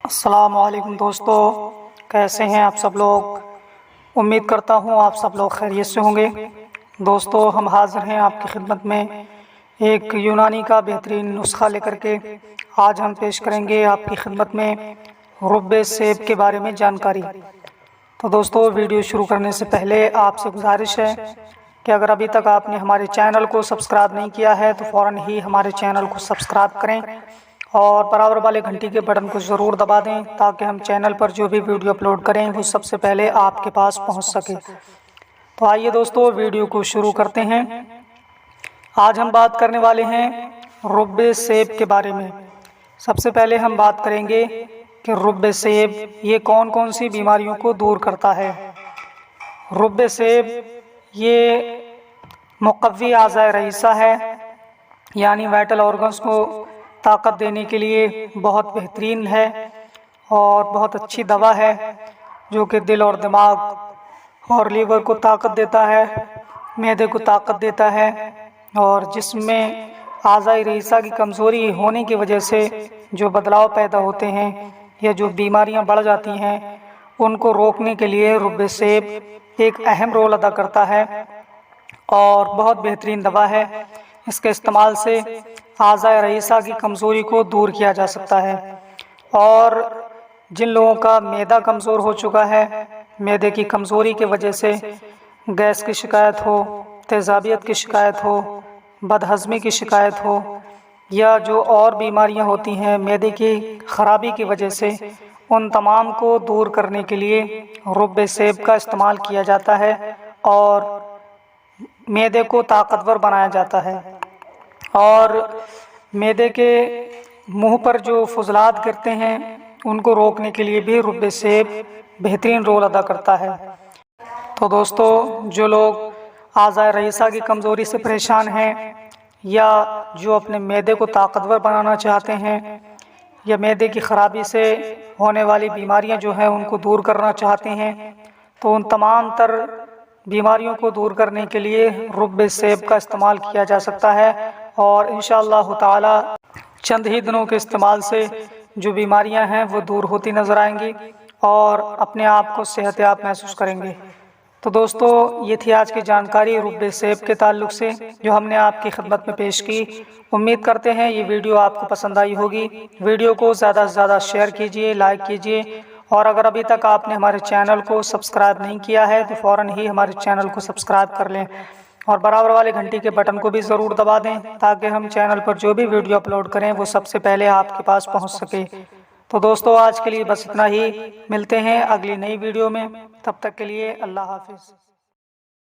السلام علیکم دوستو، کیسے ہیں آپ سب لوگ؟ امید کرتا ہوں آپ سب لوگ خیریت سے ہوں گے۔ دوستو، ہم حاضر ہیں آپ کی خدمت میں ایک یونانی کا بہترین نسخہ لے کر کے۔ آج ہم پیش کریں گے آپ کی خدمت میں رب سیب کے بارے میں جانکاری۔ تو دوستو، ویڈیو شروع کرنے سے پہلے آپ سے گزارش ہے کہ اگر ابھی تک آپ نے ہمارے چینل کو سبسکرائب نہیں کیا ہے تو فوراً ہی ہمارے چینل کو سبسکرائب کریں اور برابر والے گھنٹی کے بٹن کو ضرور دبا دیں تاکہ ہم چینل پر جو بھی ویڈیو اپلوڈ کریں وہ سب سے پہلے آپ کے پاس پہنچ سکے۔ تو آئیے دوستو، ویڈیو کو شروع کرتے ہیں۔ آج ہم بات کرنے والے ہیں رب سیب کے بارے میں۔ سب سے پہلے ہم بات کریں گے کہ رب سیب یہ کون کون سی بیماریوں کو دور کرتا ہے۔ رب سیب یہ مقوی اعضائے رئیسہ ہے، یعنی وائٹل آرگنز کو طاقت دینے کے لیے بہت بہترین ہے اور بہت اچھی دوا ہے، جو کہ دل اور دماغ اور لیور کو طاقت دیتا ہے، معدے کو طاقت دیتا ہے، اور جسم میں اعضائے رئیسہ کی کمزوری ہونے کی وجہ سے جو بدلاؤ پیدا ہوتے ہیں یا جو بیماریاں بڑھ جاتی ہیں ان کو روکنے کے لیے رب سیب ایک اہم رول ادا کرتا ہے اور بہت بہترین دوا ہے۔ اس کے استعمال سے اعضائے رئیسہ کی کمزوری کو دور کیا جا سکتا ہے، اور جن لوگوں کا معدہ کمزور ہو چکا ہے، معدے کی کمزوری کی وجہ سے گیس کی شکایت ہو، تیزابیت کی شکایت ہو، بد ہضمی کی شکایت ہو، یا جو اور بیماریاں ہوتی ہیں معدے کی خرابی کی وجہ سے، ان تمام کو دور کرنے کے لیے رب سیب کا استعمال کیا جاتا ہے اور معدے کو طاقتور بنایا جاتا ہے۔ اور معدے کے منہ پر جو فضلات گرتے ہیں ان کو روکنے کے لیے بھی رب سیب بہترین رول ادا کرتا ہے۔ تو دوستو، جو لوگ اعضائے رئیسہ کی کمزوری سے پریشان ہیں یا جو اپنے معدے کو طاقتور بنانا چاہتے ہیں یا معدے کی خرابی سے ہونے والی بیماریاں جو ہیں ان کو دور کرنا چاہتے ہیں، تو ان تمام تر بیماریوں کو دور کرنے کے لیے رب سیب کا استعمال کیا جا سکتا ہے، اور انشاءاللہ تعالی چند ہی دنوں کے استعمال سے جو بیماریاں ہیں وہ دور ہوتی نظر آئیں گی اور اپنے آپ کو صحت یاب محسوس کریں گے۔ تو دوستو، یہ تھی آج کی جانکاری رب سیب کے تعلق سے جو ہم نے آپ کی خدمت میں پیش کی۔ امید کرتے ہیں یہ ویڈیو آپ کو پسند آئی ہوگی۔ ویڈیو کو زیادہ سے زیادہ شیئر کیجیے، لائک کیجیے، اور اگر ابھی تک آپ نے ہمارے چینل کو سبسکرائب نہیں کیا ہے تو فوراً ہی ہمارے چینل کو سبسکرائب کر لیں اور برابر والے گھنٹی کے بٹن کو بھی ضرور دبا دیں تاکہ ہم چینل پر جو بھی ویڈیو اپلوڈ کریں وہ سب سے پہلے آپ کے پاس پہنچ سکے۔ تو دوستو، آج کے لیے بس اتنا ہی، ملتے ہیں اگلی نئی ویڈیو میں، تب تک کے لیے اللہ حافظ۔